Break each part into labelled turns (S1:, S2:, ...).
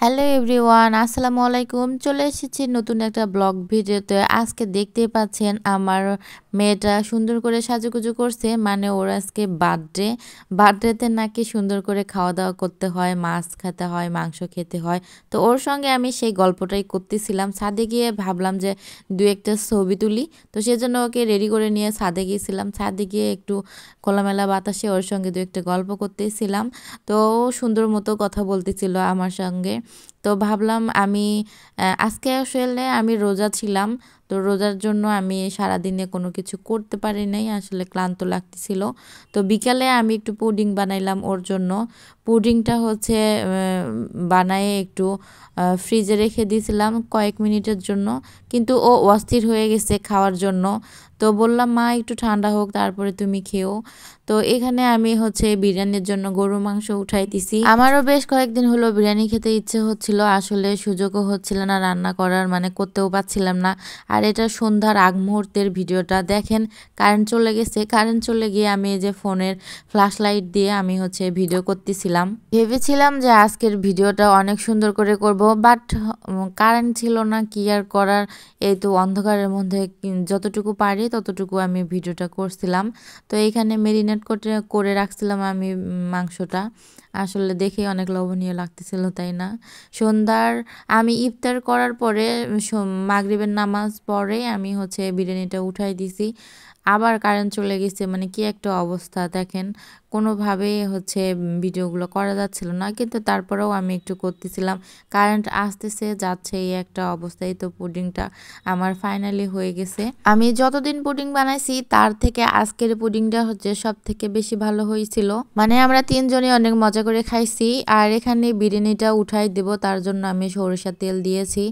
S1: Hello everyone, আসসালামু আলাইকুম। চলে এসেছি নতুন একটা ব্লগ ভিডিওতে। আজকে দেখতেই পাচ্ছেন আমার মেয়েটা সুন্দর করে সাজুগুজু করছে, মানে ওর আজকে বার্থডেতে নাকি সুন্দর করে খাওয়া দাওয়া করতে হয়, মাছ খেতে হয়, মাংস খেতে হয়। তো ওর সঙ্গে আমি সেই গল্পটাই করতেছিলাম। ছাদে গিয়ে ভাবলাম যে দু একটা ছবি তুলি, তো সেজন্য ওকে রেডি করে নিয়ে ছাদে গিয়েছিলাম। ছাদে গিয়ে একটু খোলামেলা বাতাসে ওর সঙ্গে দু একটা গল্প করতেছিলাম। তো ও সুন্দর মতো কথা বলতেছিল আমার সঙ্গে। তো ভাবলাম আজকে আসলে আমি রোজা ছিলাম। তো রোজার জন্য আমি সারাদিনে কোনো কিছু করতে পারি নাই, আসলে ক্লান্ত লাগতেছিল। তো বিকালে আমি একটু পুডিং বানাইলাম ওর জন্য। পুডিংটা হচ্ছে বানায়ে একটু ফ্রিজে রেখে দিয়েছিলাম কয়েক মিনিটের জন্য, কিন্তু ও অস্থির হয়ে গেছে খাওয়ার জন্য। তো বললাম, মা একটু ঠান্ডা হোক তারপরে তুমি খেও। তো এখানে আমি হচ্ছে বিরিয়ানির জন্য গরুর মাংস উঠাইতেছি। আমারও বেশ কয়েকদিন হলো বিরিয়ানি খেতে ইচ্ছে হচ্ছিল, আসলে সুযোগও হচ্ছিল না রান্না করার, মানে করতেও পারছিলাম না। আর এটা সন্ধ্যার আগ মুহূর্তের ভিডিওটা দেখেন। কারেন্ট চলে গেছে, কারেন্ট চলে গিয়ে আমি এই যে ফোনের ফ্ল্যাশ লাইট দিয়ে আমি হচ্ছে ভিডিও করতেছিলাম। ভেবেছিলাম যে আজকের ভিডিওটা অনেক সুন্দর করে করব, বাট কারেন্ট ছিল না, কি আর করার। এই তো অন্ধকারের মধ্যে যতটুকু পারি ততটুকু আমি ভিডিওটা করছিলাম। তো এইখানে মেরিনেট করে রাখছিলাম আমি মাংসটা। আসলে দেখেই অনেক লোভনীয় লাগতেছিল, তাই না? সন্ধ্যার আমি ইফতার করার পরে মাগরিবের নামাজ পড়ে আমি হচ্ছে বিরিয়ানিটা উঠাই দিছি। আবার কারেন্ট চলে গেছে, মানে কি একটা অবস্থা দেখেন। কোনোভাবেই হচ্ছে ভিডিওগুলো করা যাচ্ছিল না, কিন্তু তারপরেও আমি একটু করতেছিলাম। কারেন্ট আসতেছে যাচ্ছে, এই একটা অবস্থায়। তো পুডিংটা আমার ফাইনালি হয়ে গেছে। আমি যতদিন পুডিং বানাইছি তার থেকে আজকের পুডিংটা হচ্ছে সব থেকে বেশি ভালো হয়েছিল। মানে আমরা তিনজনই অনেক মজা করে খাইছি। আর এখানে বিরিয়ানিটা উঠাই দেব, তার জন্য আমি সরিষার তেল দিয়েছি।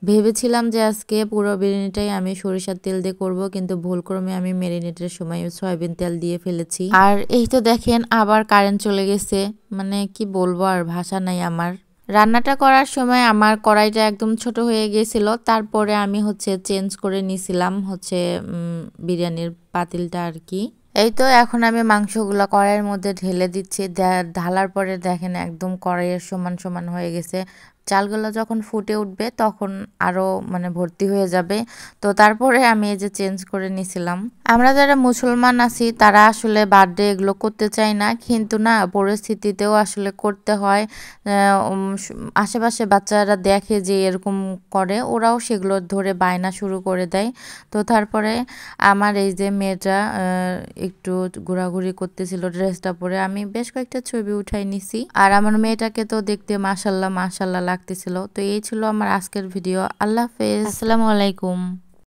S1: ভেবেছিলাম যে আজকে পুরো বিরিয়ানিটাই আমি সরিষার তেল দিয়ে করব, কিন্তু ভুলক্রমে আমি মেরিনেটের সময় সয়াবিন তেল দিয়ে ফেলেছি। আর এই তো দেখেন আবার কারেন্ট চলে গেছে, মানে কি বলবো, আর ভাষা নাই আমার। রান্নাটা করার সময় আমার কড়াইটা একদম ছোট হয়ে গিয়েছিল, তারপরে আমি হচ্ছে চেঞ্জ করে নিয়েছিলাম হচ্ছে বিরিয়ানির পাতিলটা আর কি। এই তো এখন আমি মাংসগুলো কড়াইয়ের মধ্যে ঢেলে দিচ্ছি। ঢালার পরে দেখেন একদম কড়াইয়ের সমান সমান হয়ে গেছে। চালগুলো যখন ফুটে উঠবে তখন আরও মানে ভর্তি হয়ে যাবে। তো তারপরে আমি এই যে চেঞ্জ করে নিছিলাম। আমরা যারা মুসলমান আছি তারা আসলে বার্থডে এগুলো করতে চাই না, কিন্তু না পরিস্থিতিতেও আসলে করতে হয়। আশেপাশে বাচ্চারা দেখে যে এরকম করে, ওরাও সেগুলো ধরে বায়না শুরু করে দেয়। তো তারপরে আমার এই যে মেয়েটা একটু ঘোরাঘুরি করতেছিল ড্রেসটা পরে, আমি বেশ কয়েকটা ছবি উঠাই নিছি। আর আমার মেয়েটাকে তো দেখতে মাশাল্লাহ মাশাল্লাহ লাগতেছিল। তো এই ছিল আমার আজকের ভিডিও। আল্লাহ হাফেজ, আসসালামু আলাইকুম।